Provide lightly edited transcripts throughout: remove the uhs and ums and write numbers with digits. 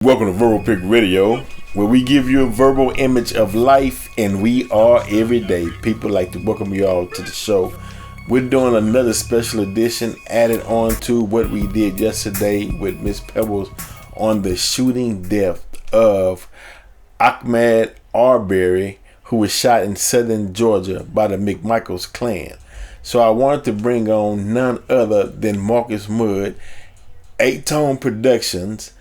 Welcome to Verbal Pick Radio, where we give you a verbal image of life, and we are everyday people. Like to welcome you all to the show. We're doing another special edition added on to what we did yesterday with Miss Pebbles on the shooting death of Ahmaud Arbery, who was shot in southern Georgia by the McMichaels clan. So I wanted to bring on none other than Marcus Mudd, 8-Tone Productions,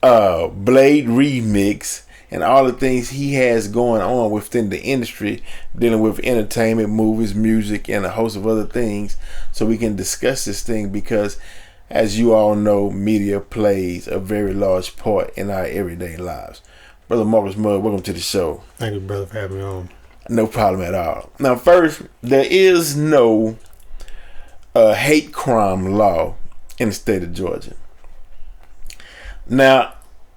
Blade Remix, and all the things he has going on within the industry, dealing with entertainment, movies, music, and a host of other things, so we can discuss this thing because, as you all know, media plays a very large part in our everyday lives. Brother Marcus Mudd, welcome to the show. Thank you, brother, for having me on. No problem at all. Now, first, there is no hate crime law in the state of Georgia. Now,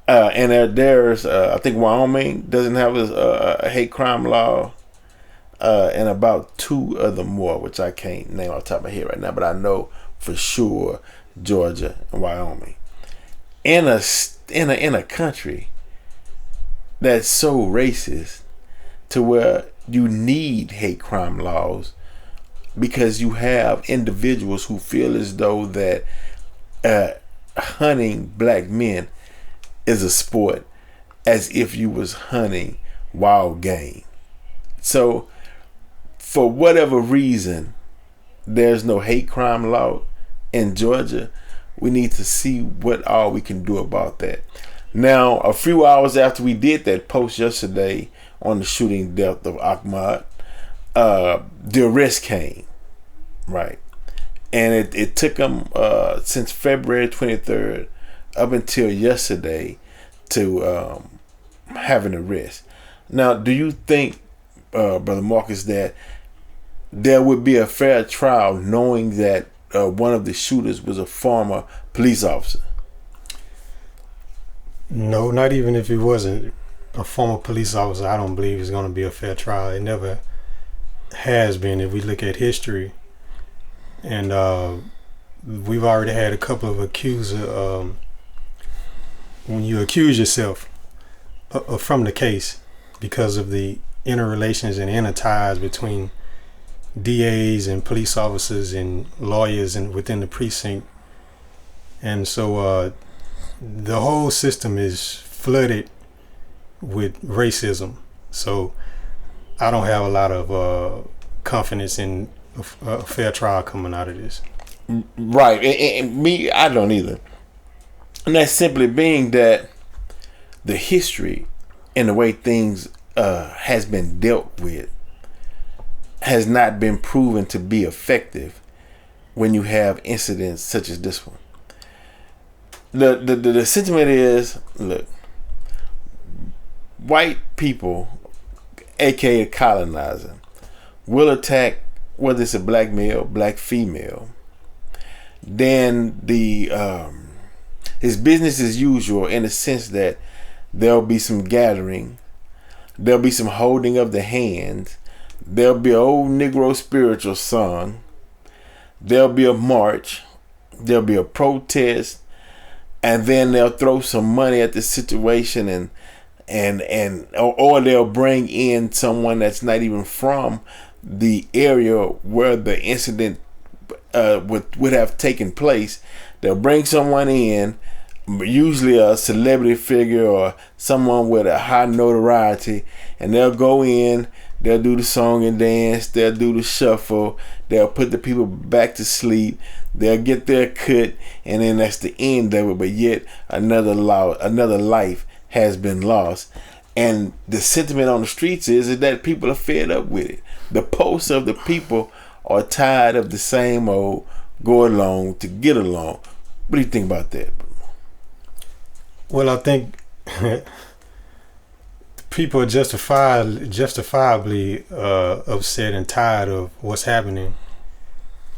and there's, I think Wyoming doesn't have a hate crime law, and about two other more, which I can't name off the top of my head right now, but I know for sure Georgia and Wyoming. In a country that's so racist to where you need hate crime laws because you have individuals who feel as though that hunting black men is a sport, as if you was hunting wild game. So for whatever reason, there's no hate crime law in Georgia. We need to see what all we can do about that. Now, a few hours after we did that post yesterday on the shooting death of Ahmaud, the arrest came, right? And it took them since February 23rd up until yesterday to have an arrest. Now, do you think, Brother Marcus, that there would be a fair trial knowing that one of the shooters was a former police officer? No, not even if he wasn't a former police officer. I don't believe it's going to be a fair trial. It never has been. If we look at history, and we've already had a couple of accusers. When you accuse yourself from the case because of the interrelations and inner ties between DAs and police officers and lawyers and within the precinct, and so the whole system is flooded with racism. So I don't have a lot of confidence in a fair trial coming out of this. Right, and me, I don't either. And that's simply being that the history and the way things has been dealt with has not been proven to be effective when you have incidents such as this one. The sentiment is, look, white people, aka colonizer, will attack whether it's a black male, black female. Then it's business as usual, in the sense that there'll be some gathering, there'll be some holding of the hands, there'll be an old Negro spiritual song, there'll be a march, there'll be a protest, and then they'll throw some money at the situation, or they'll bring in someone that's not even from the area where the incident would have taken place. They'll bring someone in, usually a celebrity figure or someone with a high notoriety, and they'll go in, they'll do the song and dance, they'll do the shuffle, they'll put the people back to sleep, they'll get their cut, and then that's the end of it. But yet another life has been lost. And the sentiment on the streets is that people are fed up with it. The pulse of the people are tired of the same old go along to get along. What do you think about that? Well, I think people are justifiably upset and tired of what's happening,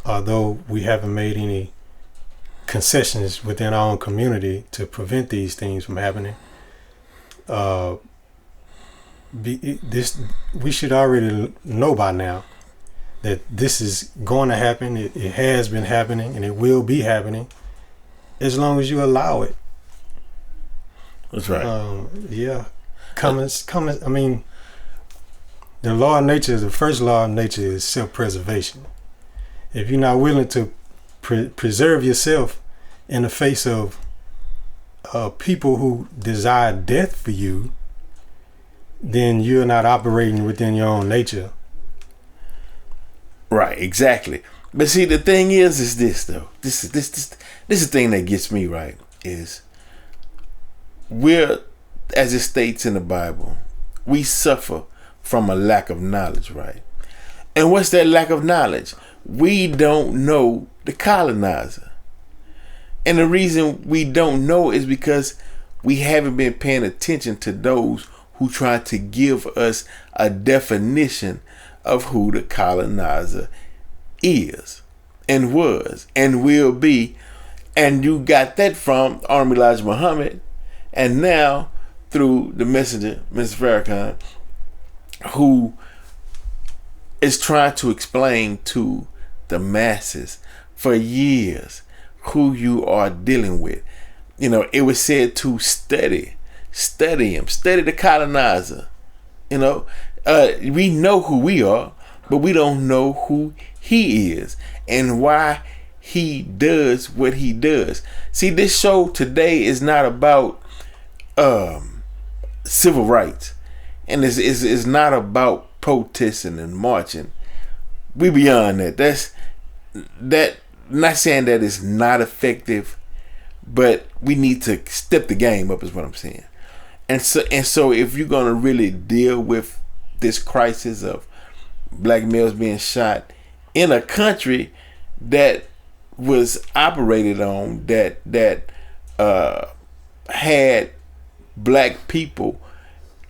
although we haven't made any concessions within our own community to prevent these things from happening. We should already know by now that this is going to happen. It has been happening, and it will be happening as long as you allow it. That's right. Yeah. I mean, the law of nature, the first law of nature is self-preservation. If you're not willing to preserve yourself in the face of people who desire death for you, then you're not operating within your own nature. Right, exactly. But see, the thing is this though. This is the thing that gets me right is we're, as it states in the Bible, we suffer from a lack of knowledge, right? And what's that lack of knowledge? We don't know the colonizer. And the reason we don't know is because we haven't been paying attention to those who try to give us a definition of who the colonizer is and was and will be. And you got that from Army Elijah Muhammad, and now through the messenger, Mr. Farrakhan, who is trying to explain to the masses for years who you are dealing with. You know, it was said to study him, study the colonizer. You know, we know who we are, but we don't know who he is and why he does what he does. See, this show today is not about civil rights, and it's not about protesting and marching. We beyond that. Not saying that it's not effective, but we need to step the game up, is what I'm saying. And so if you're gonna really deal with this crisis of black males being shot in a country that was operated on, that had black people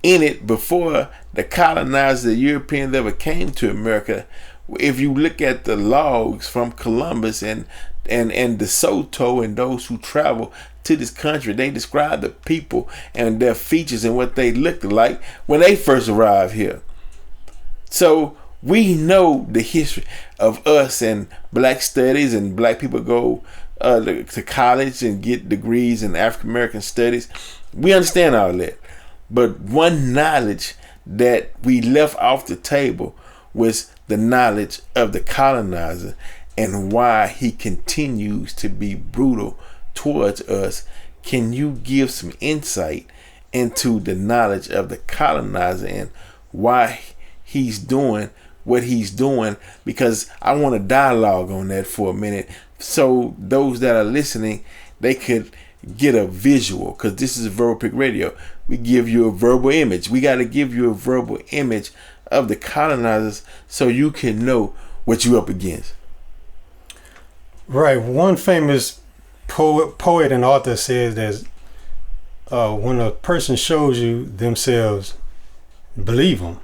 in it before the colonizers, the Europeans, ever came to America. If you look at the logs from Columbus and De Soto and those who travel to this country, they describe the people and their features and what they looked like when they first arrived here. So we know the history of us and black studies, and black people go to college and get degrees in African American studies. We understand all that. But one knowledge that we left off the table was the knowledge of the colonizer and why he continues to be brutal towards us. Can you give some insight into the knowledge of the colonizer and why he's doing what he's doing? Because I want to dialogue on that for a minute, so those that are listening, they could get a visual, because this is Verbal Pick Radio. We give you a verbal image. We got to give you a verbal image of the colonizers so you can know what you up against. Right. One famous poet and author says that when a person shows you themselves, believe them.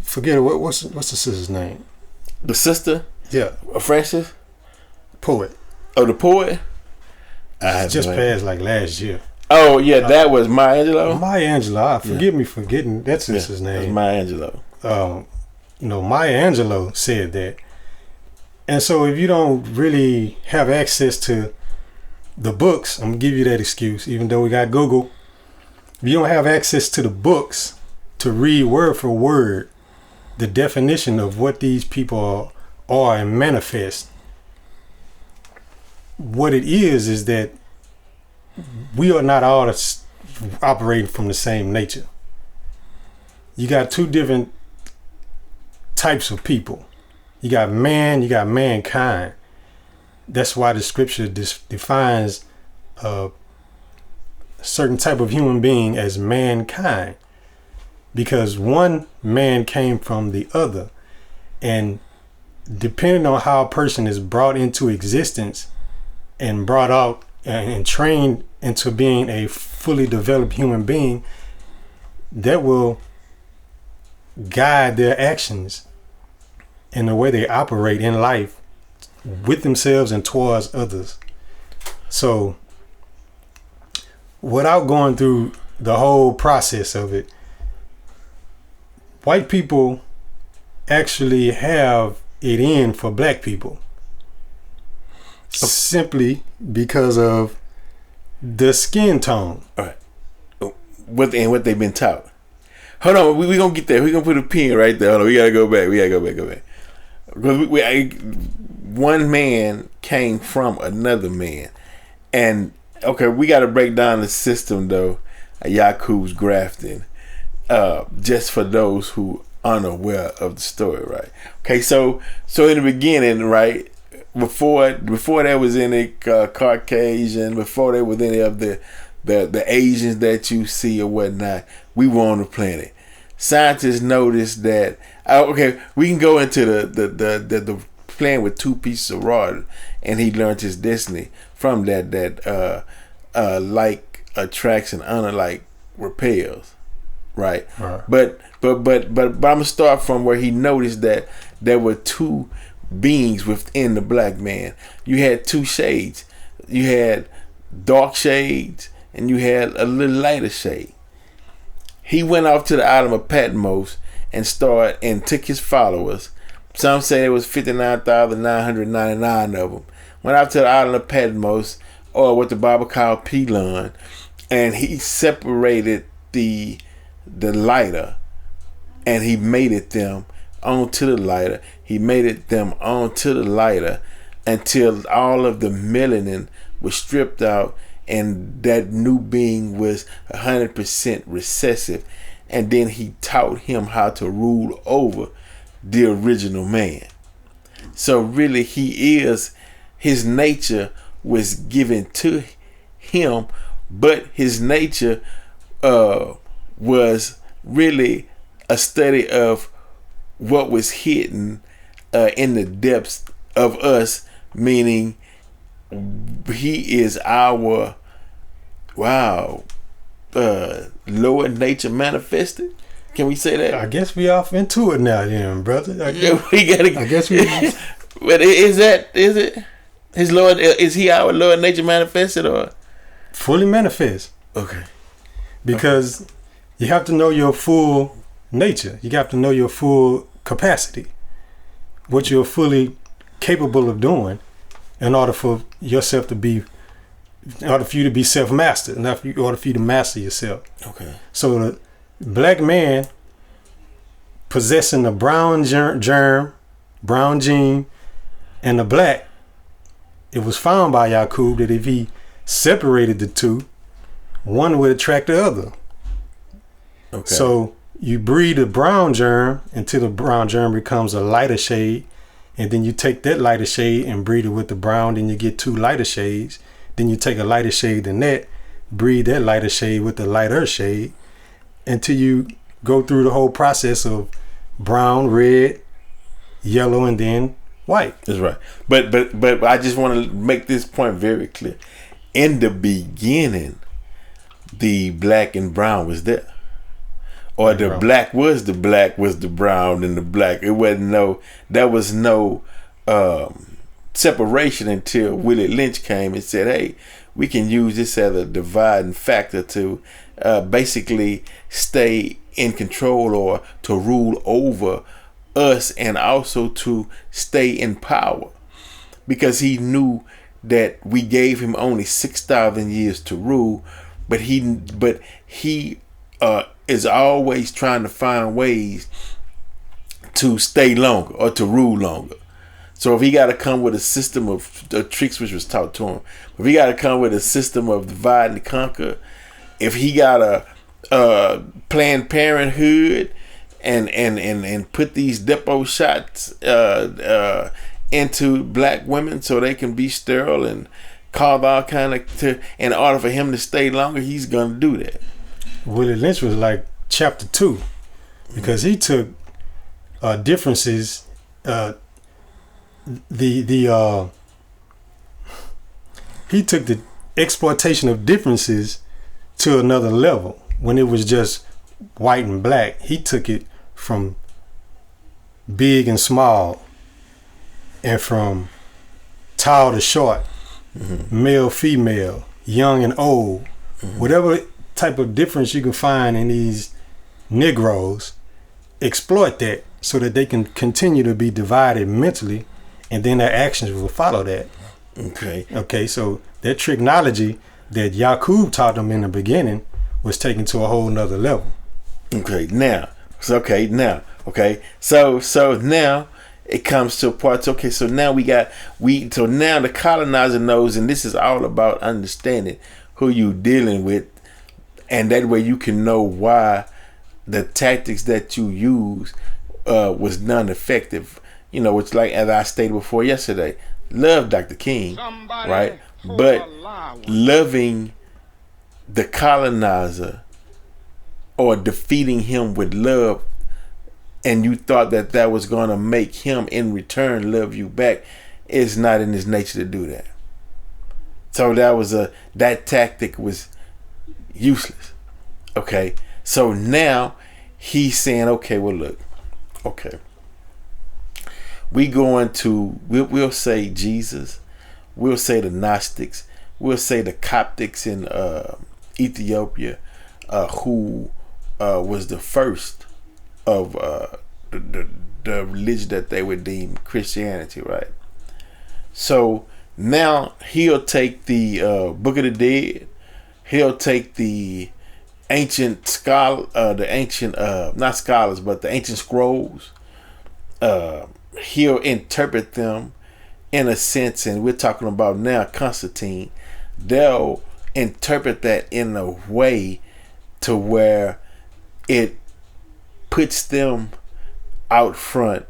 Forget what's the sister's name? The sister? Yeah. Francis? Poet. Oh, the poet? Just passed like last year. Oh yeah, that was Maya Angelou. Maya Angelou. Forgive me for getting that sister's name. That's Maya Angelou. Maya Angelou said that. And so if you don't really have access to the books, I'm gonna give you that excuse, even though we got Google. If you don't have access to the books to read word for word the definition of what these people are and manifest, what it is that we are not all operating from the same nature. You got two different types of people. You got man, you got mankind. That's why the scripture defines a certain type of human being as mankind, because one man came from the other, and depending on how a person is brought into existence and brought out and trained into being a fully developed human being, that will guide their actions and the way they operate in life with themselves and towards others. So without going through the whole process of it, white people actually have it in for black people, simply because of the skin tone. All right. What they've been taught. Hold on, we gonna get there. We gonna put a pin right there. Hold on, we gotta go back. Because one man came from another man, and okay, we gotta break down the system though. Yakub's grafting, just for those who unaware of the story, right? Okay, so in the beginning, right, before there was any Caucasian, before there was any of the Asians that you see or whatnot, we were on the planet. Scientists noticed that. Okay, we can go into the playing with two pieces of rod, and he learned his destiny from that like attracts and unlike repels, right? But I'm gonna start from where he noticed that there were two beings within the black man. You had two shades. You had dark shades, and you had a little lighter shade. He went off to the island of Patmos and took his followers. Some say there was 59,999 of them. Went out to the island of Patmos, or what the Bible called Pelon, and he separated the lighter, and he mated them onto the lighter. He mated them onto the lighter until all of the melanin was stripped out, and that new being was 100% recessive. And then he taught him how to rule over the original man. So really, his nature was given to him, but his nature was really a study of what was hidden in the depths of us, meaning he is our lower nature manifested. Can we say that? I guess we off into it now, brother. I guess we. But is it his lower? Is he our lower nature manifested or fully manifest? Okay. Because you have to know your full nature. You have to know your full capacity, what you're fully capable of doing, in order for yourself to be, in order for you to be self-mastered, in order for you to master yourself. Okay. So the black man possessing the brown germ, brown gene, and the black, it was found by Yakub that if he separated the two, one would attract the other. Okay. So you breed a brown germ until the brown germ becomes a lighter shade, and then you take that lighter shade and breed it with the brown, then you get two lighter shades. Then you take a lighter shade than that, breed that lighter shade with the lighter shade, until you go through the whole process of brown, red, yellow, and then white. That's right. But I just want to make this point very clear. In the beginning, the black and brown was there. Or the black was the brown and the black. There was no separation until Willie Lynch came and said, hey, we can use this as a dividing factor to basically stay in control or to rule over us, and also to stay in power, because he knew that we gave him only 6,000 years to rule, but he is always trying to find ways to stay longer or to rule longer. So if he got to come with a system of tricks which was taught to him, if he got to come with a system of divide and conquer, if he got a Planned Parenthood and put these depot shots into black women so they can be sterile and cause all kind of in order for him to stay longer, he's gonna do that. Willie Lynch was like chapter 2, because he took differences. He took the exploitation of differences to another level. When it was just white and black, he took it from big and small, and from tall to short, male, female, young and old, whatever type of difference you can find in these Negroes, exploit that so that they can continue to be divided mentally, and then their actions will follow that. Okay. So that technology that Yakub taught them in the beginning was taken to a whole nother level. Okay, now, so now it comes to a part. Okay, so now so now the colonizer knows, and this is all about understanding who you dealing with, and that way you can know why the tactics that you use was non-effective. You know, it's like, as I stated before yesterday, love Dr. King, right? But loving the colonizer or defeating him with love, and you thought that was going to make him in return love you back, is not in his nature to do that. So that tactic was useless. Okay, so now he's saying, okay, well, look, okay, we'll say Jesus, we'll say the Gnostics, we'll say the Coptics in Ethiopia, who was the first of the religion that they would deem Christianity, right? So now he'll take the Book of the Dead, he'll take the ancient not scholars, but the ancient scrolls. He'll interpret them in a sense, and we're talking about now Constantine. They'll interpret that in a way to where it puts them out front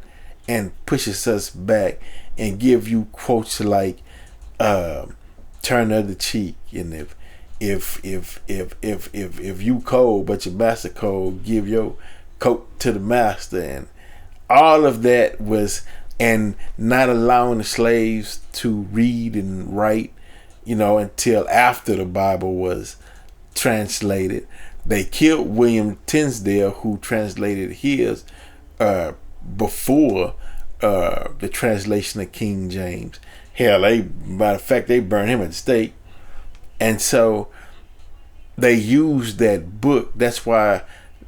and pushes us back, and give you quotes like turn the other cheek, and if you cold but your master cold, give your coat to the master, and all of that was, and not allowing the slaves to read and write, until after the Bible was translated. They killed William Tinsdale, who translated his before the translation of King James. Hell, matter of fact, they burned him at the stake. And so they used that book. That's why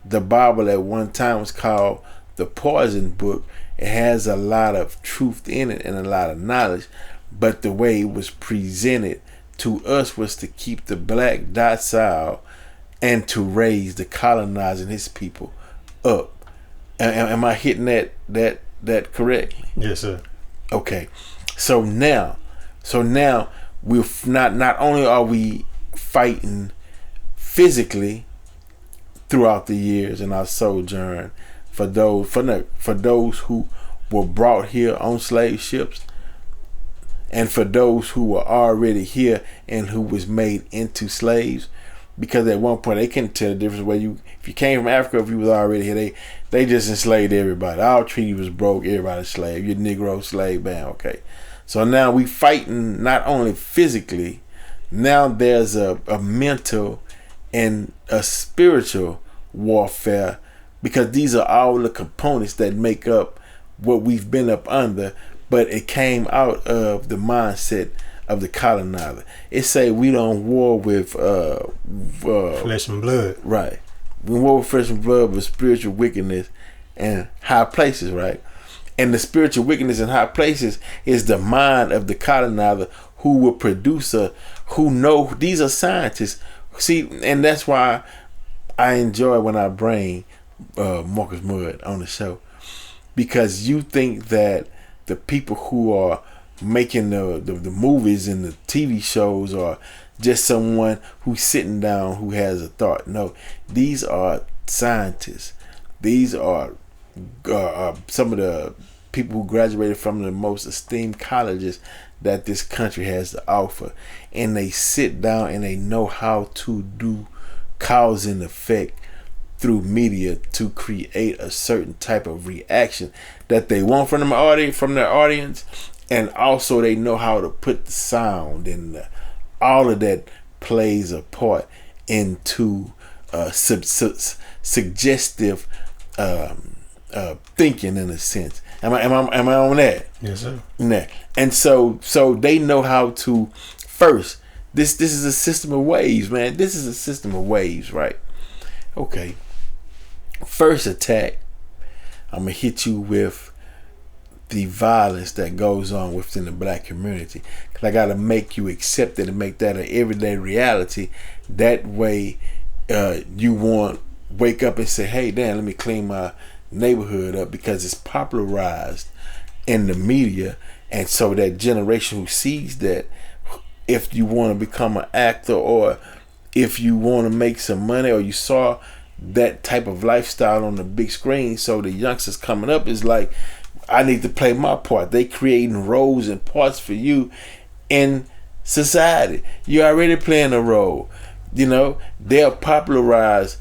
the Bible at one time was called the poison book. It has a lot of truth in it and a lot of knowledge, but the way it was presented to us was to keep the black docile and to raise the colonizer and his people up. Am I hitting that correctly? Yes, sir. Okay. So now we're not only are we fighting physically throughout the years in our sojourn for those who were brought here on slave ships, and for those who were already here and who was made into slaves, because at one point they couldn't tell the difference if you came from Africa, if you was already here, they just enslaved everybody. Our treaty was broke, everybody slave. You're Negro, slave, bam, okay. So now we fighting not only physically, now there's a mental and a spiritual warfare, because these are all the components that make up what we've been up under, but it came out of the mindset of the colonizer. It say we don't war with flesh and blood. Right. We war with flesh and blood, with spiritual wickedness and high places, right? And the spiritual wickedness in high places is the mind of the colonizer, who will produce who know these are scientists. See, and that's why I enjoy when I bring Marcus Mudd on the show, because you think that the people who are making the movies and the TV shows are just someone who's sitting down who has a thought. No, these are scientists. These are some of the people who graduated from the most esteemed colleges that this country has to offer, and they sit down and they know how to do cause and effect through media to create a certain type of reaction that they want from their audience, and also they know how to put the sound and all of that plays a part into suggestive thinking, in a sense. Am I on that? Yes, sir. Nah. And so they know how to first. This is a system of waves, man. This is a system of waves, right? Okay. First attack, I'm gonna hit you with the violence that goes on within the black community. Because I got to make you accept it and make that an everyday reality. That way, you won't wake up and say, hey, damn, let me clean my neighborhood up, because it's popularized in the media. And so that generation who sees that, if you want to become an actor, or if you want to make some money, or you saw that type of lifestyle on the big screen, so the youngsters coming up is like, I need to play my part. They creating roles and parts for you in society. You're already playing a role. You know, they'll popularize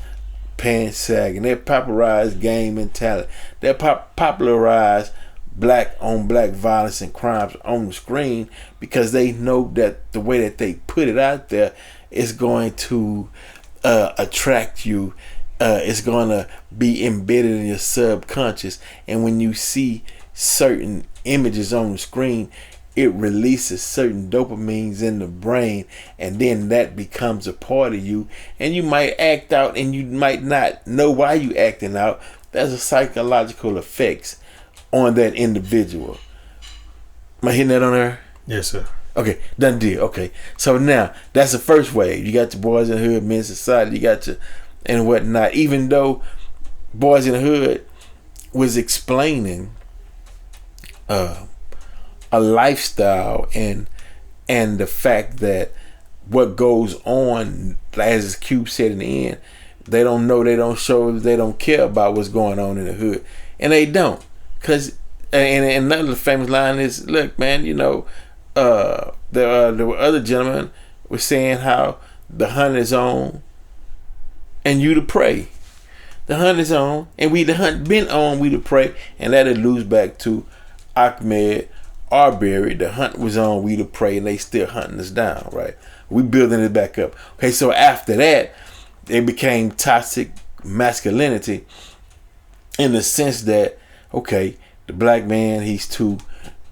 pants sagging. They popularize gang mentality. They popularize black on black violence and crimes on the screen, because they know that the way that they put it out there is going to attract you. It's going to be embedded in your subconscious. And when you see certain images on the screen, it releases certain dopamines in the brain, and then that becomes a part of you, and you might act out and you might not know why you acting out. There's a psychological effects on that individual. Am I hitting that on there? Yes, sir. Okay, done deal. Okay, so now that's the first wave. You got your Boys in the Hood, Men's Society, you got your and whatnot. Even though Boys in the Hood was explaining a lifestyle and the fact that what goes on, as Cube said in the end, they don't know, they don't show, they don't care about what's going on in the hood, and they don't, cause and another famous line is, look, man, you know, there were other gentlemen were saying how the hunt is on, and you to pray. The hunt is on, and the hunt been on, we to pray, and that alludes back to Ahmed Arbery. The hunt was on, we to pray, and they still hunting us down, right? We building it back up. Okay, so after that, it became toxic masculinity, in the sense that, okay, the black man, he's too.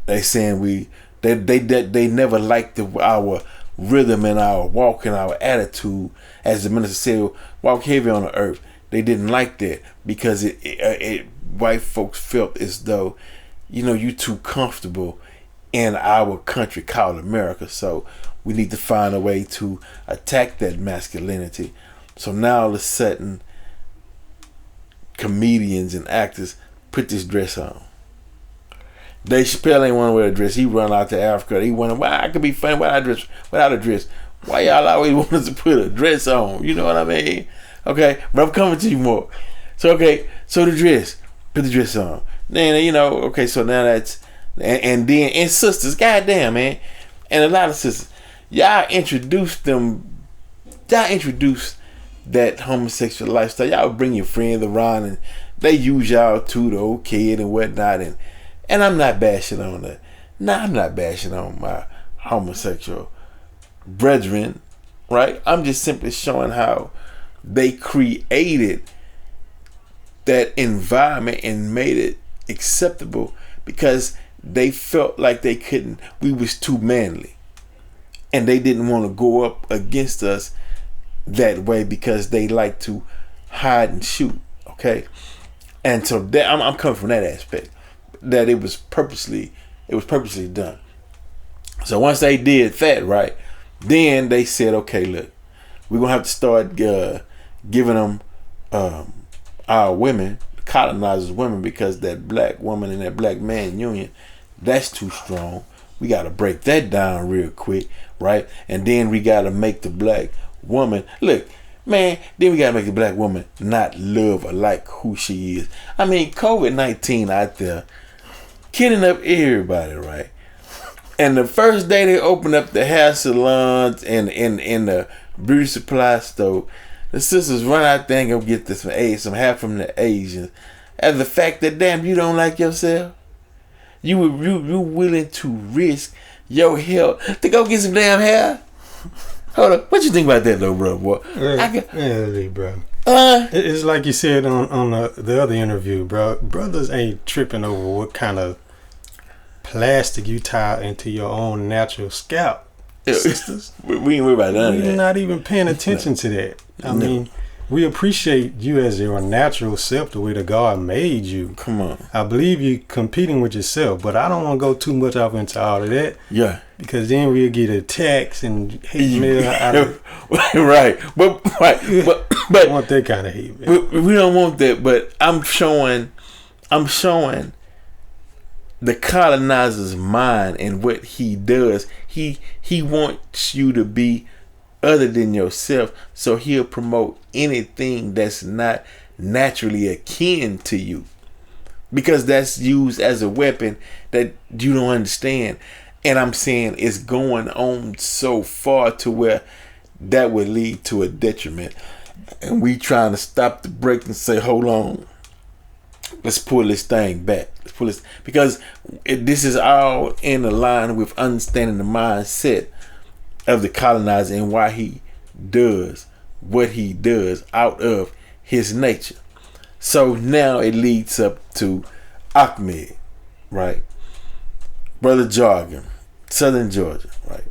They saying they never liked our rhythm and our walk and our attitude, as the minister said, walk heavy on the earth. They didn't like that, because it white folks felt as though, you know, you too comfortable in our country called America. So we need to find a way to attack that masculinity. So now all of a sudden, comedians and actors put this dress on. Dave Chappelle ain't want to wear a dress. He run out to Africa. He wonder, why I could be funny without a dress. Why y'all always want us to put a dress on? You know what I mean? Okay, but I'm coming to you more. So okay, so the dress, put the dress on. Then, you know, okay, so now that's, and then, and sisters, goddamn, man, and a lot of sisters, y'all introduced that homosexual lifestyle. Y'all bring your friends around, and they use y'all too, the old kid and whatnot, and I'm not bashing on that. Nah, I'm not bashing on my homosexual brethren, right? I'm just simply showing how they created that environment and made it acceptable, because they felt like we was too manly, and they didn't want to go up against us that way, because they like to hide and shoot. Okay, and so that I'm coming from that aspect, that it was purposely done. So once they did that, right, then they said, okay, look, we're gonna have to start giving them our women, colonizers' women, because that black woman and that black man union, that's too strong. We got to break that down real quick, right? And then we got to make the black woman, look, man, then we got to make the black woman not love or like who she is. I mean, COVID-19 out there killing up everybody, right? And the first day they opened up the hair salons and in the beauty supply store, the sisters run out there and go get this some hair from the Asians. And the fact that, damn, you don't like yourself, you willing to risk your health to go get some damn hair? Hold up, what you think about that though, bro? Boy, bro. It's like you said on the other interview, bro. Brothers ain't tripping over what kind of plastic you tie into your own natural scalp. Sisters, we ain't worried about none of that. We're not even paying attention to that. I mean, we appreciate you as your natural self, the way that God made you. Come on. I believe you competing with yourself, but I don't want to go too much off into all of that. Yeah. Because then we'll get attacks and hate mail out of right. But I want that kind of hate, man. We don't want that, but I'm showing the colonizer's mind and what he does. He wants you to be other than yourself, so he'll promote anything that's not naturally akin to you, because that's used as a weapon that you don't understand. And I'm saying it's going on so far to where that would lead to a detriment, and we trying to stop the break and say, hold on, let's pull this thing back. Let's pull this, because this is all in the line with understanding the mindset of the colonizer and why he does what he does out of his nature. So now it leads up to Ahmed, right? Brother Jargon, Southern Georgia, right?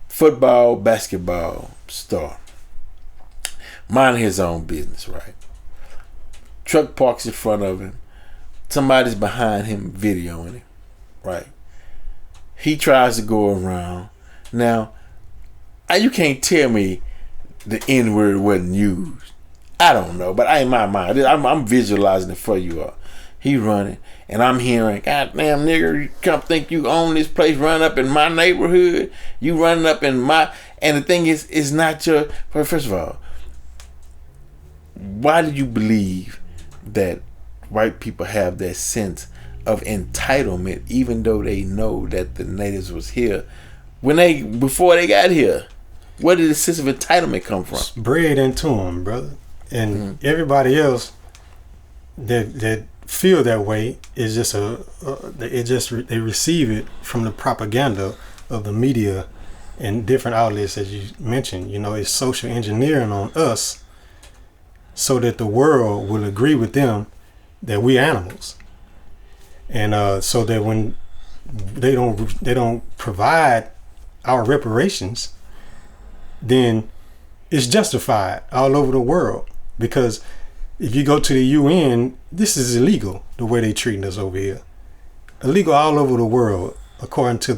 Football, basketball star. Minding his own business, right? Truck parks in front of him. Somebody's behind him videoing him, right? He tries to go around. Now, you can't tell me the N-word wasn't used. I don't know, but in my mind, I'm visualizing it for you all. He running, and I'm hearing, God damn nigger, you come think you own this place, run up in my neighborhood, you running up in my, and the thing is, it's not your, first of all, why do you believe that white people have that sense of entitlement, even though they know that the natives was here before they got here? Where did the sense of entitlement come from? It's bred into them, brother. And everybody else that feel that way is just they receive it from the propaganda of the media and different outlets, as you mentioned. You know, it's social engineering on us so that the world will agree with them that we animals, and so that when they don't provide our reparations, then it's justified all over the world. Because if you go to the UN, this is illegal the way they treating us over here. Illegal all over the world, according to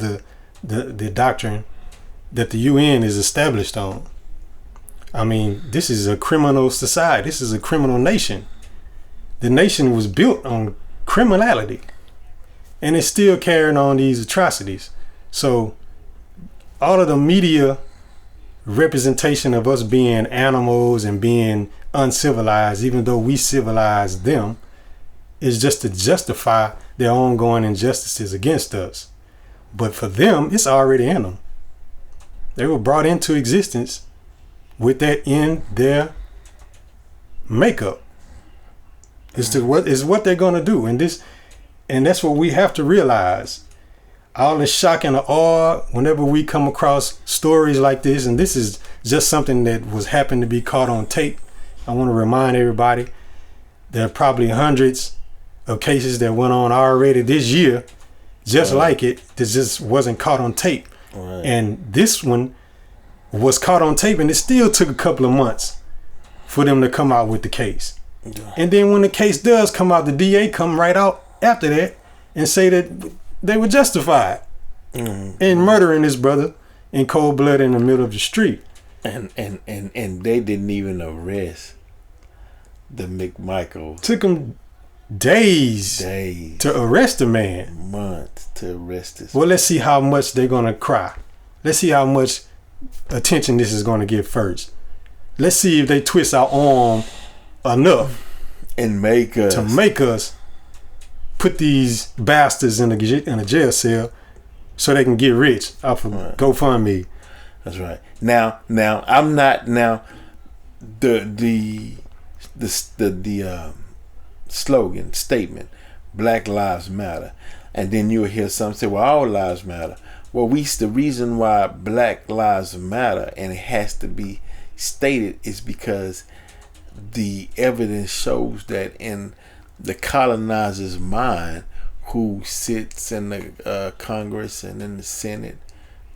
the doctrine that the UN is established on. I mean, this is a criminal society. This is a criminal nation. The nation was built on criminality, and it's still carrying on these atrocities. So all of the media representation of us being animals and being uncivilized, even though we civilize them, is just to justify their ongoing injustices against us. But for them, it's already in them. They were brought into existence with that in their makeup. It's what they're gonna do, and that's what we have to realize. All the shock and the awe whenever we come across stories like this, and this is just something that was happened to be caught on tape. I want to remind everybody there are probably hundreds of cases that went on already this year, just like it, that just wasn't caught on tape. Right. And this one was caught on tape, and it still took a couple of months for them to come out with the case. Yeah. And then when the case does come out, the DA come right out after that and say that they were justified in murdering this brother in cold blood in the middle of the street. And they didn't even arrest the McMichael. Took them days to arrest the man. Months to arrest this. Well, let's see how much they're gonna cry. Let's see how much attention this is gonna get first. Let's see if they twist our arm enough and make us put these bastards in a jail cell so they can get rich off of GoFundMe. That's right. Now I'm not the slogan statement, Black Lives Matter, and then you'll hear some say, well, all lives matter. Well, the reason why Black Lives Matter and it has to be stated is because the evidence shows that in the colonizer's mind, who sits in the Congress and in the Senate,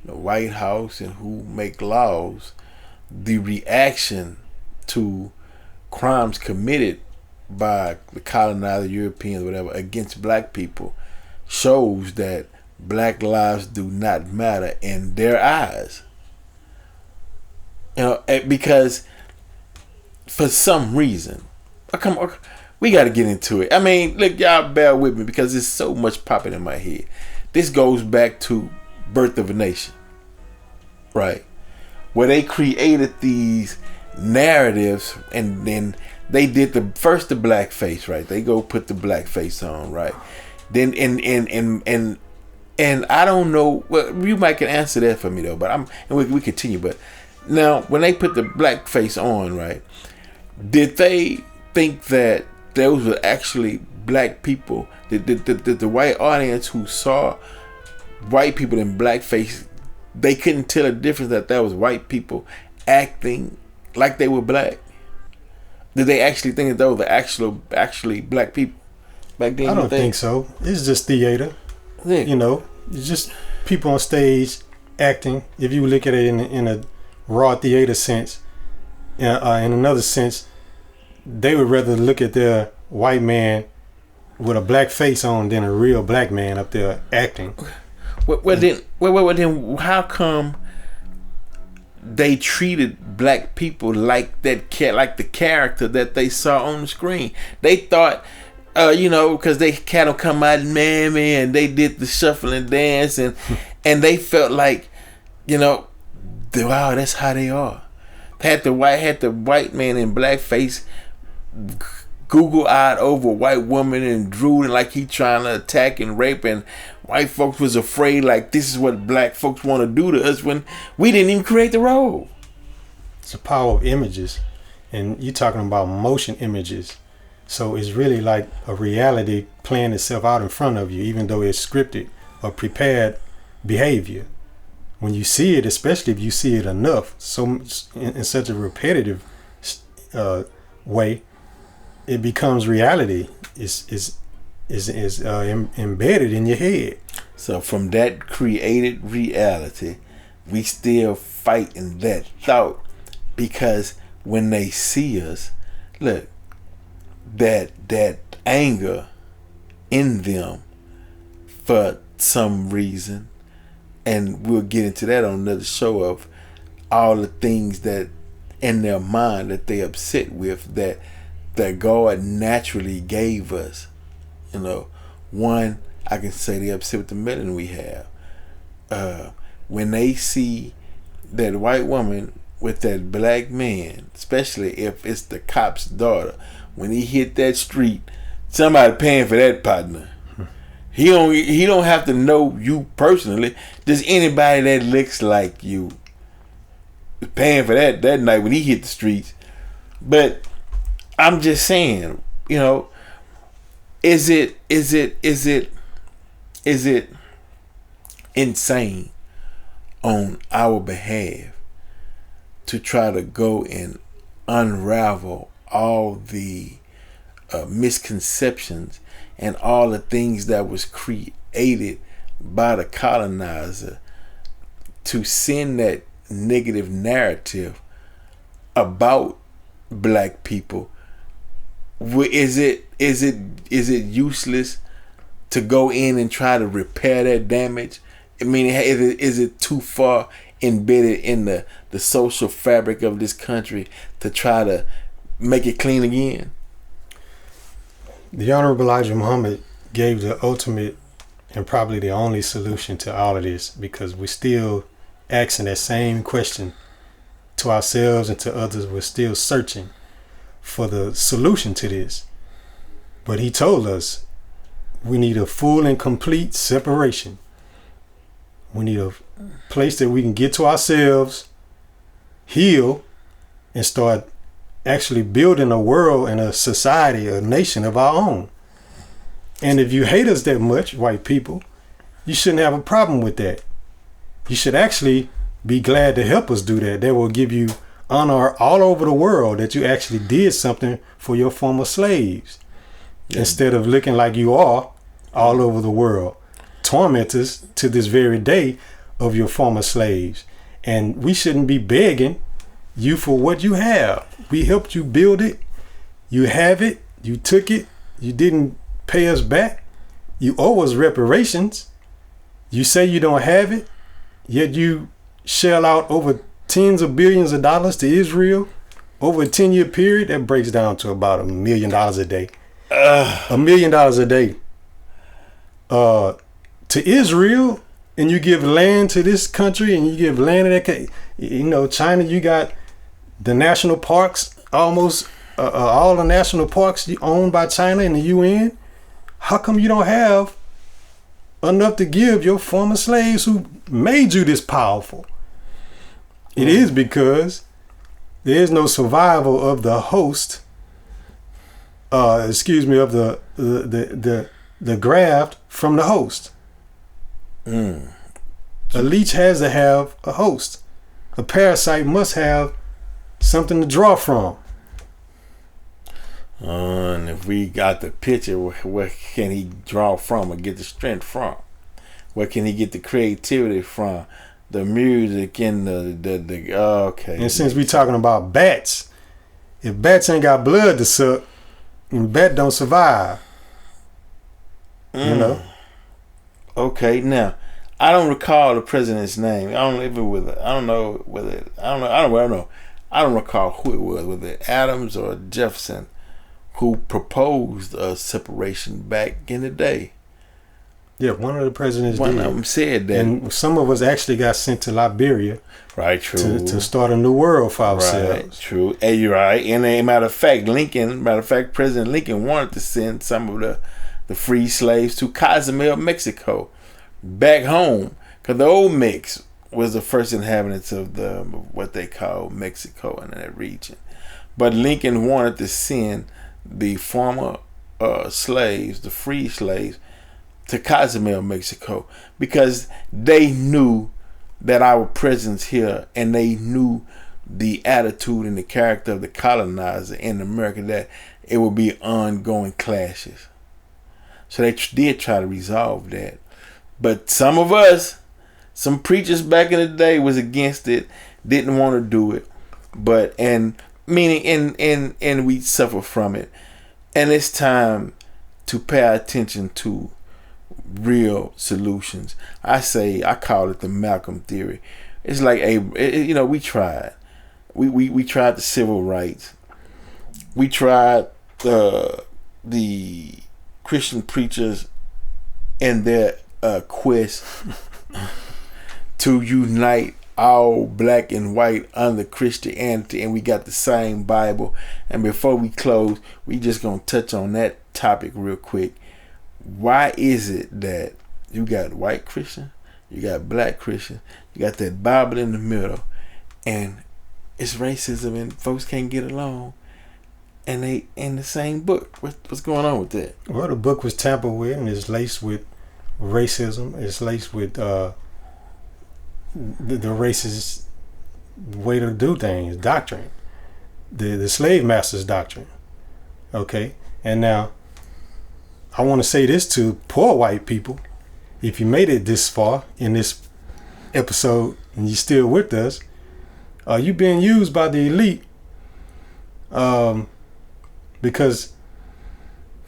the White House, and who make laws, the reaction to crimes committed by the colonizer Europeans, whatever, against black people shows that black lives do not matter in their eyes. Because for some reason, we got to get into it. I mean, look, y'all bear with me because there's so much popping in my head. This goes back to Birth of a Nation, right? Where they created these narratives, and then they did the blackface, right? They go put the blackface on, right? Then and I don't know. Well, you might can answer that for me though. But we continue. But now, when they put the blackface on, right? Did they think that those were actually black people? Did the white audience who saw white people in blackface, they couldn't tell a difference that was white people acting like they were black? Did they actually think that those were actually black people back then? I don't think so. It's just theater. Yeah. It's just people on stage acting. If you look at it in a raw theater sense, in another sense, they would rather look at their white man with a black face on than a real black man up there acting. Well, then how come they treated black people like like the character that they saw on the screen? They thought, because they kind of come out mammy and they did the shuffling dance and they felt like, wow, that's how they are. Had the white man in blackface Google-eyed over a white woman and drooling like he trying to attack and rape, and white folks was afraid like this is what black folks want to do to us when we didn't even create the role. It's the power of images, and you're talking about motion images. So it's really like a reality playing itself out in front of you, even though it's scripted or prepared behavior. When you see it, especially if you see it enough, so in such a repetitive way, it becomes reality. Is embedded in your head. So from that created reality, we still fight in that thought, because when they see us, look, that anger in them for some reason, and we'll get into that on another show, of all the things that in their mind that they upset with, that God naturally gave us. One, I can say they upset with the melanin we have. When they see that white woman with that black man, especially if it's the cop's daughter, when he hit that street, somebody paying for that partner. He don't have to know you personally. Just anybody that looks like you is paying for that night when he hit the streets. But I'm just saying, is it insane on our behalf to try to go and unravel all the misconceptions and all the things that was created by the colonizer to send that negative narrative about black people? Is it useless to go in and try to repair that damage? I mean, is it too far embedded in the social fabric of this country to try to make it clean again? The Honorable Elijah Muhammad gave the ultimate and probably the only solution to all of this, because we're still asking that same question to ourselves and to others. We're still searching for the solution to this. But he told us we need a full and complete separation. We need a place that we can get to ourselves, heal, and start actually building a world and a society, a nation of our own. And if you hate us that much, white people, you shouldn't have a problem with that. You should actually be glad to help us do that. That will give you honor all over the world that you actually did something for your former slaves, instead of looking like you are all over the world, tormentors to this very day of your former slaves. And we shouldn't be begging you for what you have. We helped you build it. You have it. You took it. You didn't pay us back. You owe us reparations. You say you don't have it, yet you shell out over tens of billions of dollars to Israel over a 10-year period. That breaks down to about $1 million a day. $1 million a day to Israel, and you give land to this country, and you give land to that. China, you got the national parks, almost all the national parks owned by China and the UN. How come you don't have enough to give your former slaves who made you this powerful? It is because there is no survival of the host. Of the graft from the host. A leech has to have a host. A parasite must have something to draw from. And if we got the picture, where can he draw from or get the strength from? Where can he get the creativity from? The music and the okay. And since we talking about bats, if bats ain't got blood to suck, and bat don't survive. Okay, now I don't recall the president's name. I don't recall who it was. Was it Adams or Jefferson who proposed a separation back in the day? Yeah, one of the presidents did. One of them said that. And some of us actually got sent to Liberia. Right, true. To start a new world for ourselves. Right, true. And you're right. And a matter of fact, President Lincoln wanted to send some of the free slaves to Cozumel, Mexico, back home, because the old Mex was the first inhabitants of what they call Mexico and that region. But Lincoln wanted to send the former slaves, the free slaves, to Cozumel, Mexico, because they knew that our presence here, and they knew the attitude and the character of the colonizer in America, that it would be ongoing clashes. So they did try to resolve that. But some of us, some preachers back in the day was against it, didn't want to do it. And we suffer from it. And it's time to pay attention to real solutions. I call it the Malcolm theory. It's like we tried. We tried the civil rights. We tried the Christian preachers and their quest to unite all black and white under Christianity, and we got the same Bible. And before we close, we just gonna touch on that topic real quick. Why is it that you got white Christian, you got black Christian, you got that Bible in the middle, and it's racism and folks can't get along, and they in the same book? What's going on with that? Well, the book was tampered with, and it's laced with racism. It's laced with the racist way to do things, doctrine, the slave master's doctrine. Okay, and now I want to say this to poor white people. If you made it this far in this episode and you're still with us, you being used by the elite, because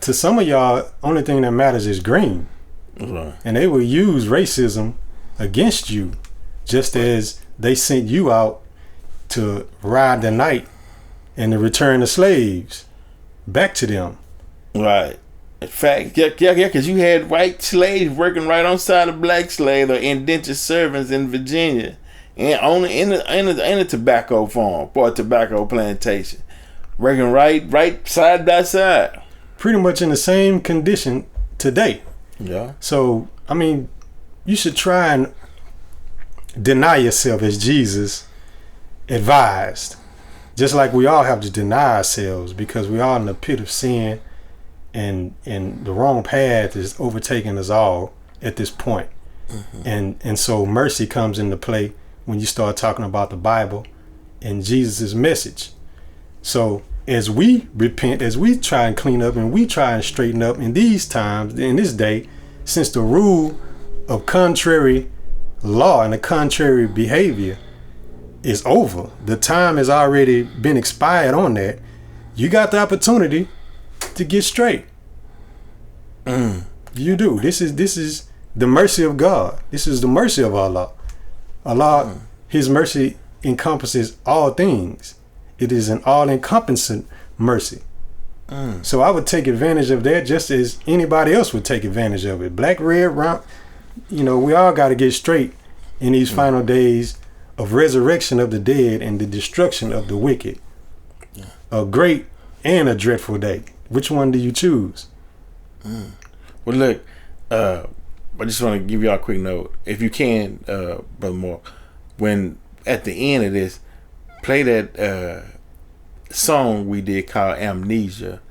to some of y'all, only thing that matters is green. Right. And they will use racism against you, just as they sent you out to ride the night and to return the slaves back to them. Right. In fact, because you had white slaves working right on side of black slaves or indentured servants in Virginia, and only in a tobacco farm or a tobacco plantation, working right side by side, pretty much in the same condition today. Yeah. So I mean, you should try and deny yourself as Jesus advised, just like we all have to deny ourselves, because we are in the pit of sin. And the wrong path is overtaking us all at this point. Mm-hmm. And so mercy comes into play when you start talking about the Bible and Jesus' message. So as we repent, as we try and clean up and we try and straighten up in these times, in this day, since the rule of contrary law and the contrary behavior is over, the time has already been expired on that. you got the opportunity to get straight. You do. This is the mercy of God. This is the mercy of Allah. Allah, His mercy encompasses all things. It is an all-encompassing mercy. So I would take advantage of that just as anybody else would take advantage of it. Black, red, round, we all got to get straight in these final days of resurrection of the dead and the destruction of the wicked. A great and a dreadful day. Which one do you choose? Well, look, I just want to give y'all a quick note. If you can, Brother Mark, when at the end of this, play that song we did called Amnesia.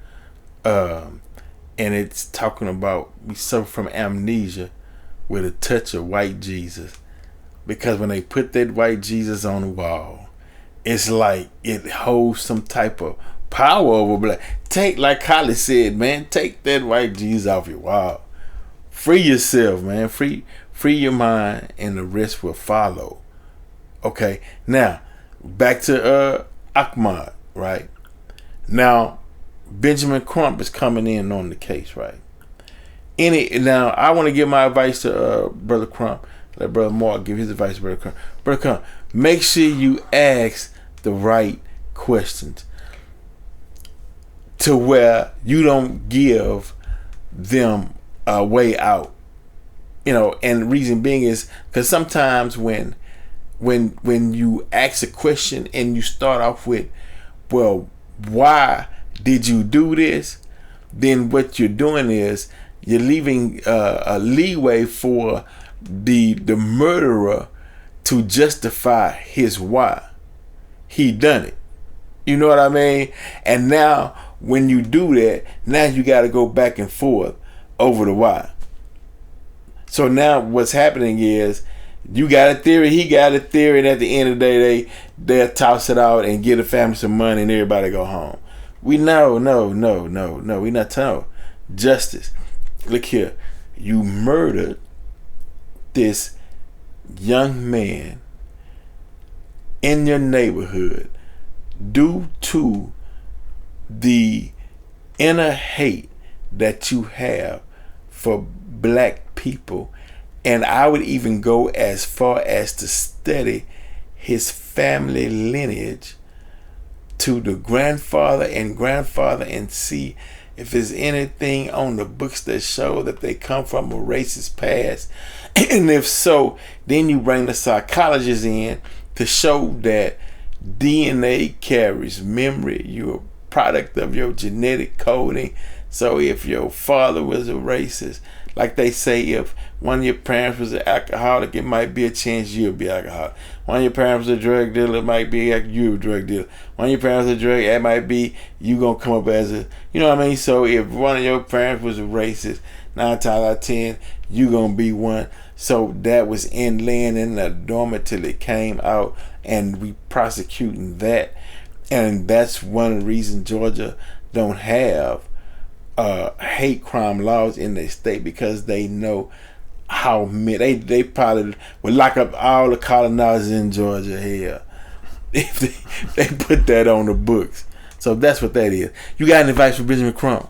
And it's talking about we suffer from amnesia with a touch of white Jesus. Because when they put that white Jesus on the wall, it's like it holds some type of power over black. Like Holly said, man, take that white Jesus off your wall. Free yourself, man. Free your mind, and the rest will follow. Okay, now back to Ahmad, right? Now Benjamin Crump is coming in on the case, right? Now I want to give my advice to Brother Crump. Let Brother Mark give his advice to Brother Crump. Brother Crump, make sure you ask the right questions to where you don't give them a way out. And the reason being is because sometimes when you ask a question and you start off with, well, why did you do this? Then what you're doing is you're leaving a leeway for the murderer to justify his why. He done it. You know what I mean? And now when you do that, now you got to go back and forth over the why. So now what's happening is you got a theory, he got a theory, and at the end of the day, they'll toss it out and give the family some money and everybody go home. We no. We not telling justice. Look here, you murdered this young man in your neighborhood due to the inner hate that you have for black people. And I would even go as far as to study his family lineage to the grandfather and see if there's anything on the books that show that they come from a racist past. And if so, then you bring the psychologist in to show that DNA carries memory. You're a product of your genetic coding. So if your father was a racist, like they say, if one of your parents was an alcoholic, it might be a chance you'll be alcoholic. One of your parents was a drug dealer, it might be you a drug dealer. One of your parents was a drug, it might be you gonna come up as a, you know what I mean? So if one of your parents was a racist, 9 times out of 10, you gonna be one. So that was in laying in the dormant till it came out, and we prosecuting that. And that's one of the reasons Georgia don't have hate crime laws in their state, because they know how many they probably would lock up all the colonizers in Georgia here if they put that on the books. So that's what that is. You got any advice for Benjamin Crump?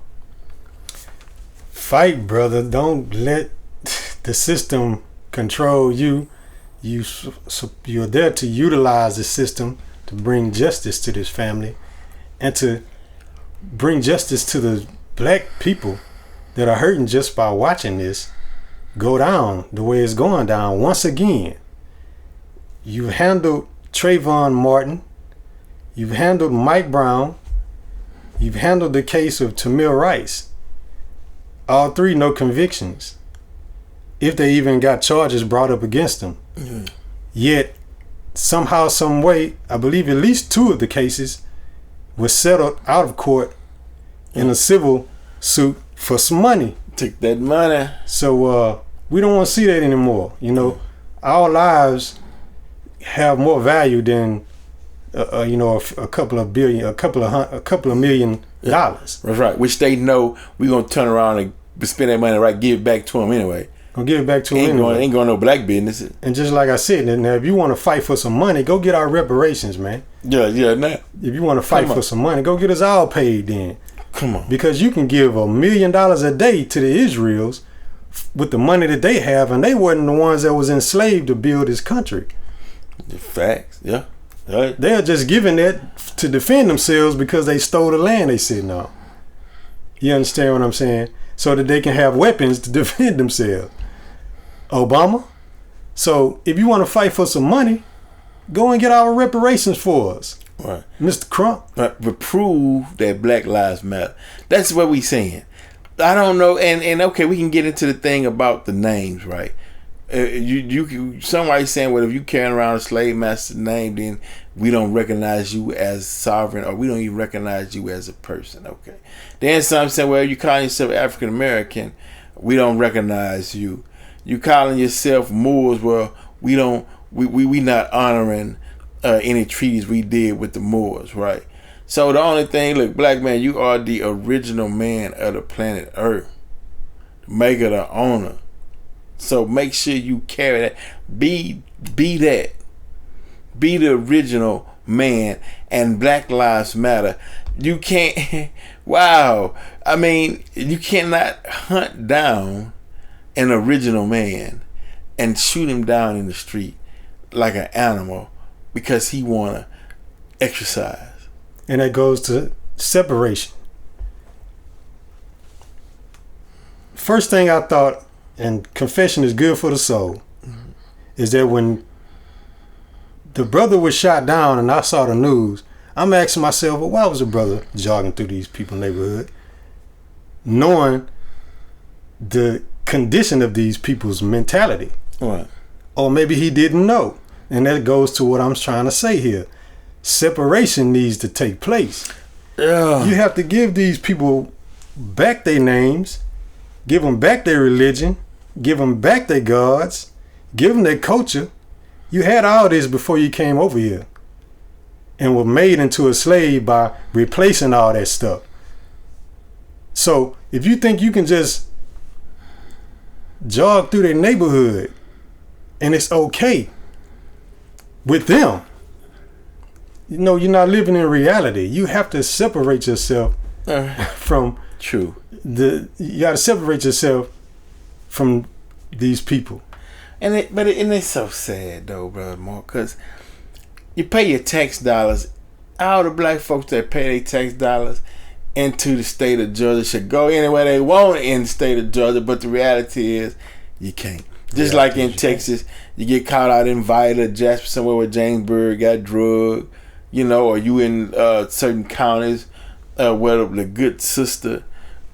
Fight, brother. Don't let the system control you. You're there to utilize the system to bring justice to this family and to bring justice to the black people that are hurting just by watching this go down the way it's going down. Once again, you've handled Trayvon Martin, you've handled Mike Brown, you've handled the case of Tamir Rice. All three, no convictions, if they even got charges brought up against them. Yet somehow, some way, I believe at least 2 of the cases were settled out of court in a civil suit for some money. Took that money. So we don't want to see that anymore. Our lives have more value than a couple of million dollars. That's right. Which they know we're gonna turn around and spend that money, right? Give it back to them anyway. Gonna give it back to him anyway. Ain't going no black business. And just like I said, now if you want to fight for some money, go get our reparations, man. Yeah, nah. If you want to fight for some money, go get us all paid then. Come on. Because you can give $1 million a day to the Israels with the money that they have, and they wasn't the ones that was enslaved to build this country. The facts, yeah. Right. They're just giving that to defend themselves because they stole the land they sitting on. You understand what I'm saying? So that they can have weapons to defend themselves. Obama. So if you want to fight for some money, go and get our reparations for us. Right. Mr. Crump. But prove that Black Lives Matter. That's what we saying. I don't know, and okay, we can get into the thing about the names, right? Somebody saying, well, if you carrying around a slave master's name, then we don't recognize you as sovereign, or we don't even recognize you as a person. Okay. Then some saying, well, you calling yourself African American, we don't recognize you. You calling yourself Moors, well, we not honoring any treaties we did with the Moors, right? So the only thing, look, black man, you are the original man of the planet Earth, the maker, the owner. So make sure you carry that. Be that. Be the original man. And Black Lives Matter. You can't. Wow. I mean, you cannot hunt down an original man and shoot him down in the street like an animal because he wanna exercise. And that goes to separation. First thing I thought, and confession is good for the soul, is that when the brother was shot down and I saw the news, I'm asking myself, well, why was the brother jogging through these people's neighborhood, knowing the condition of these people's mentality? Right. Or maybe he didn't know. And that goes to what I'm trying to say here. Separation needs to take place. Yeah. You have to give these people back their names, give them back their religion, give them back their gods, give them their culture. You had all this before you came over here and were made into a slave by replacing all that stuff. So if you think you can just jog through their neighborhood and it's okay with them, you know, you're not living in reality. You have to separate yourself from true. You got to separate yourself from these people. And it's so sad though, brother Mark, because you pay your tax dollars. All the black folks that pay their tax dollars into the state of Georgia should go anywhere they want in the state of Georgia, but the reality is you can't. Just like in Texas, you get caught out in Vida, Jasper, somewhere where James Bird got drugged, you know, or you in certain counties where the good sister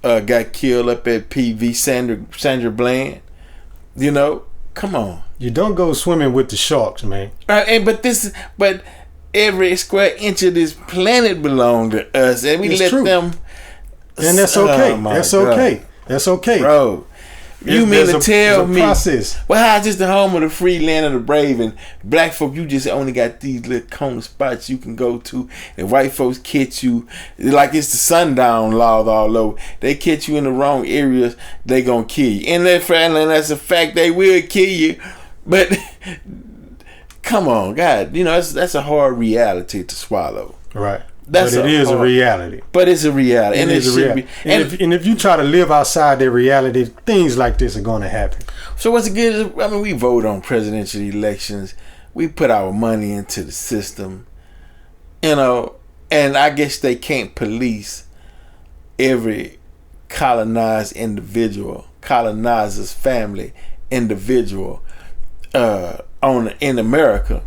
got killed up at PV, Sandra Bland. You know, come on. You don't go swimming with the sharks, man. But every square inch of this planet belongs to us, and we let them. And that's okay. That's okay. That's okay, bro. You mean to tell me? Process. Well, how's this the home of the free, land of the brave, and black folk, you just only got these little corner spots you can go to, and white folks catch you like it's the sundown laws all over. They catch you in the wrong areas, they gonna kill you. And that's a fact, they will kill you. But come on, God, you know that's a hard reality to swallow. Right. But it is a reality. But it's a reality. And it should be. And if you try to live outside that reality, things like this are going to happen. So what's good? I mean, we vote on presidential elections. We put our money into the system. You know, and I guess they can't police every colonized individual, colonizer's family individual in America.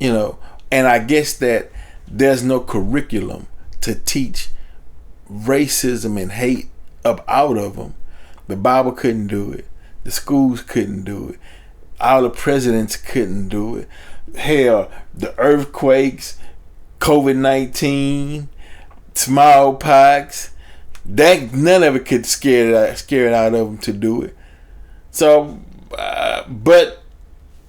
You know, and I guess that there's no curriculum to teach racism and hate up out of them. The Bible couldn't do it. The schools couldn't do it. All the presidents couldn't do it. Hell, the earthquakes, COVID-19, smallpox, that none of it could scare it out of them to do it. So, but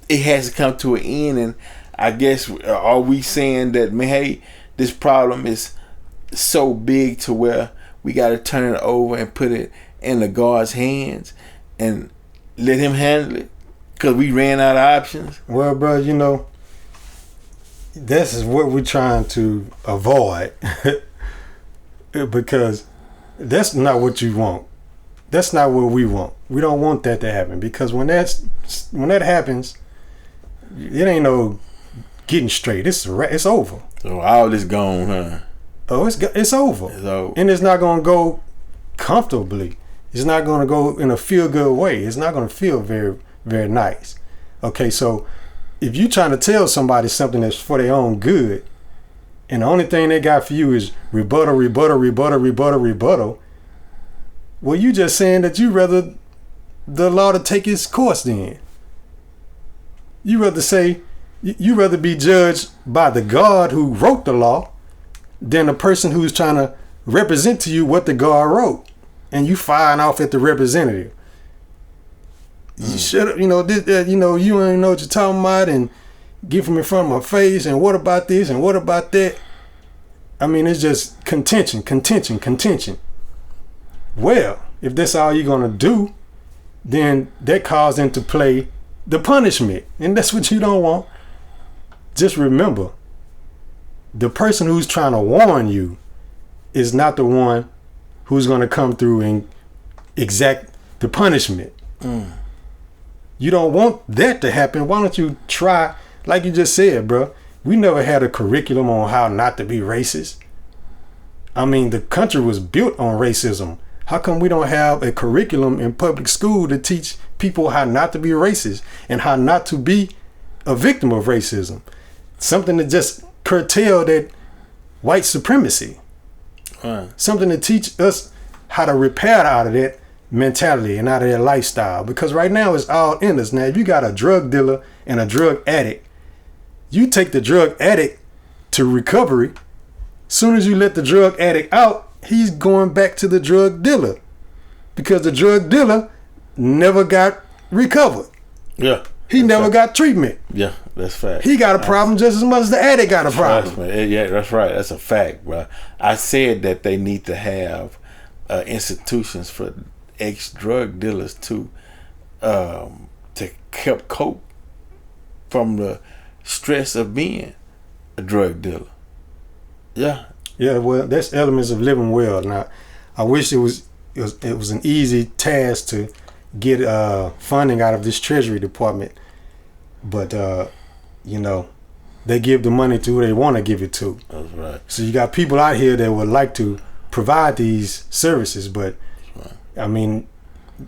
it has to come to an end, and I guess, are we saying that, man, hey, this problem is so big to where we got to turn it over and put it in the God's hands and let him handle it because we ran out of options? Well, bro, you know, this is what we're trying to avoid because that's not what you want. That's not what we want. We don't want that to happen because when that happens, it ain't no getting straight. It's over. So all this gone, huh? Oh, it's over. It's over. And it's not gonna go comfortably. It's not gonna go in a feel good way. It's not gonna feel very, very nice. Okay, so if you trying to tell somebody something that's for their own good, and the only thing they got for you is rebuttal, well, you just saying that you rather the law to take its course then. You rather be judged by the God who wrote the law than the person who's trying to represent to you what the God wrote. And you firing off at the representative. You shut up, you know, you ain't know what you're talking about and get from in front of my face and what about this and what about that? I mean, it's just contention. Well, if that's all you're gonna do, then that calls into play the punishment. And that's what you don't want. Just remember, the person who's trying to warn you is not the one who's gonna come through and exact the punishment. You don't want that to happen. Why don't you try, like you just said, bro, we never had a curriculum on how not to be racist. I mean, the country was built on racism. How come we don't have a curriculum in public school to teach people how not to be racist and how not to be a victim of racism? Something to just curtail that white supremacy. Something to teach us how to repair out of that mentality and out of that lifestyle. Because right now it's all in us. Now, if you got a drug dealer and a drug addict, you take the drug addict to recovery. Soon as you let the drug addict out, he's going back to the drug dealer because the drug dealer never got recovered. Yeah. He never got treatment. Yeah, that's fact. He got a problem just as much as the addict got a problem. Yeah, that's right. That's a fact, bro. I said that they need to have institutions for ex-drug dealers to help cope from the stress of being a drug dealer. Yeah. Yeah, well, that's elements of living well. Now, I wish it was an easy task to get funding out of this Treasury Department, but you know, they give the money to who they want to give it to. That's right. So you got people out here that would like to provide these services, but right. I mean,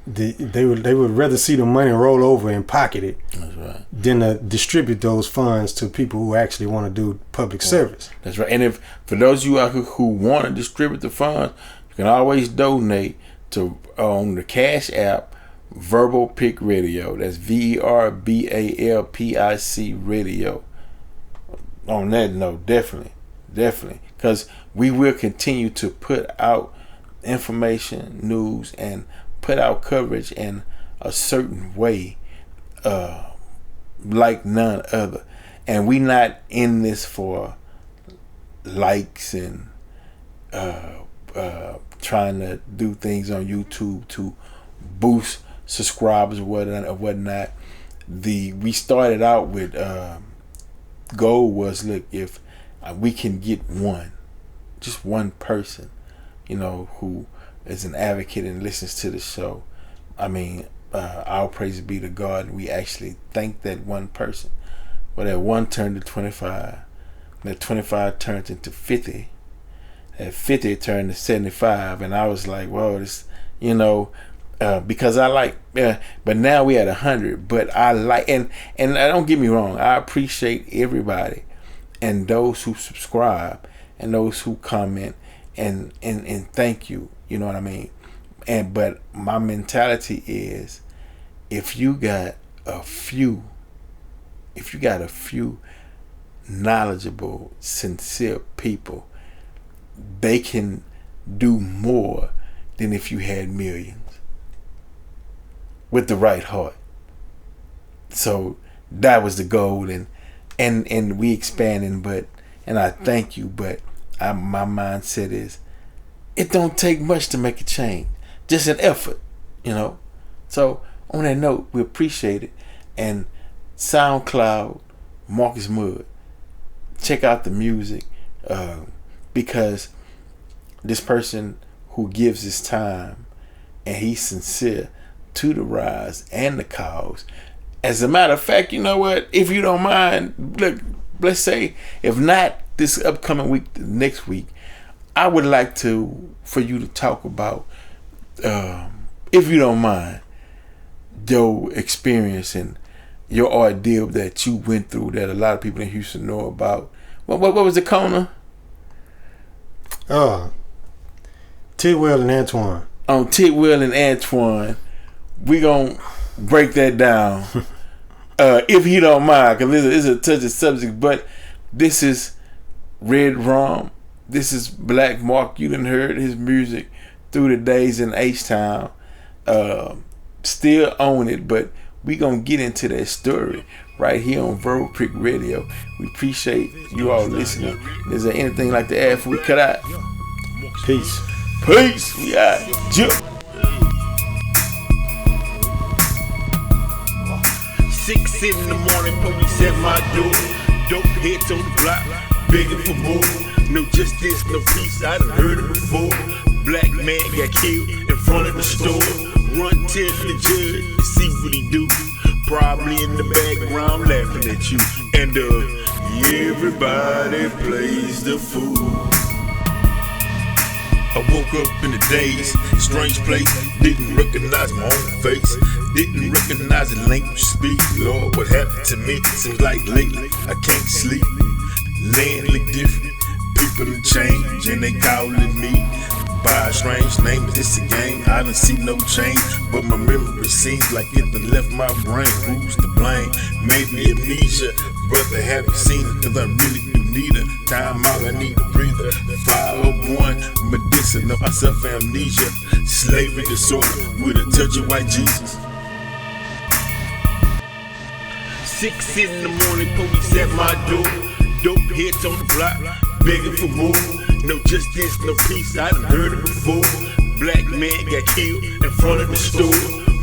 they would rather see the money roll over and pocket it. That's right. Than to distribute those funds to people who actually want to do public service. That's right. And if for those of you out here who want to distribute the funds, you can always donate to on the Cash App, Verbal Pic Radio. That's VERBALPIC Radio. On that note, definitely, because we will continue to put out information, news, and put out coverage in a certain way, like none other. And we not in this for likes and trying to do things on YouTube to boost subscribers or whatnot. We started out with goal was, look, if we can get just one person, you know, who is an advocate and listens to the show, I mean, our praise be to God, and we actually thank that one person. Well, that one turned to 25, that 25 turned into 50, that 50 turned to 75, and I was like, whoa, this, you know, because I like, but now we at 100, but I like, and don't get me wrong, I appreciate everybody and those who subscribe and those who comment and thank you. You know what I mean? But my mentality is, if you got a few knowledgeable, sincere people, they can do more than if you had millions with the right heart. So that was the goal, and we expanding, and I thank you, but my mindset is, it don't take much to make a change, just an effort, you know. So on that note, we appreciate it. And SoundCloud, Marcus Mudd. Check out the music, because this person who gives his time and he's sincere to the rise and the cause. As a matter of fact, you know what? If you don't mind, look, let's say if not this upcoming week, the next week, I would like for you to talk about, if you don't mind, your experience and your ordeal that you went through that a lot of people in Houston know about. What was the corner? Tidwell and Antoine. On Tidwell and Antoine, we gonna break that down, if you don't mind, because it's a touchy subject. But this is Red Rum. This is Black Mark. You done heard his music through the days in H-Town. Still own it, but we gonna get into that story right here on Verbal Prick Radio. We appreciate you all listening. Is there anything like to add before we cut out? Peace. Peace. We out. Jump. 6 in the morning, police at my door. Dope heads on the block, begging for more. No justice, no peace, I done heard it before. Black man got killed in front of the store. Run tell the judge and see what he do. Probably in the background laughing at you. And everybody plays the fool. I woke up in a daze, strange place, didn't recognize my own face, didn't recognize the language speak. Lord, what happened to me? Seems like lately I can't sleep. Land look different, people done change and they calling me by a strange name. Is this a game? I done see no change, but my memory seems like it done left my brain. Who's to blame? Maybe amnesia, brother, haven't seen it, cause I really do need a time out, I need a breather. 501 medicinal, I suffer amnesia, slavery disorder with a touch of white Jesus. 6 in the morning, police at my door. Dope heads on the block, begging for more. No justice, no peace, I done heard it before. Black man got killed in front of the store.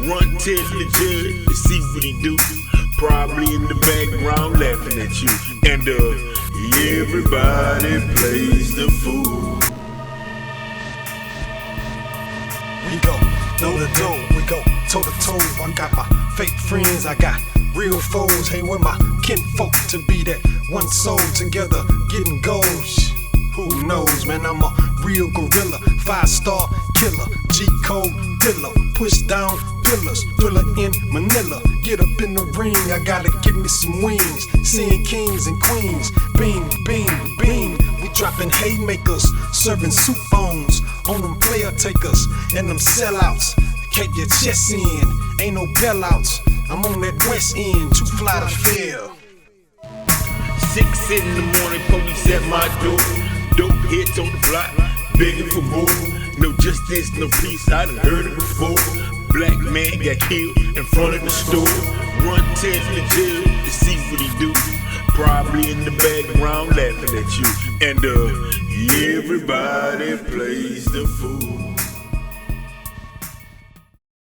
Run tell the judge to see what he do. Probably in the background laughing at you. And everybody plays the fool. We go door to door, we go toe to toe. I got my fake friends, I got real foes. Hey, with my kinfolk to be that one soul together, getting goals. Who knows, man? I'm a real gorilla, 5-star killer, G-code dealer, push down pillars, thriller in Manila. Get up in the ring, I gotta give me some wings. Seeing kings and queens, bing, bing, bing. We dropping haymakers, serving soup bones on them player takers and them sellouts. Keep your chest in, ain't no bailouts. I'm on that west end, too fly to fail. 6 in the morning, police at my door. Dope heads on the block, begging for more. No justice, no peace, I done heard it before. Black man got killed in front of the store. Run tell the judge to see what he do. Probably in the background laughing at you. And everybody plays the fool.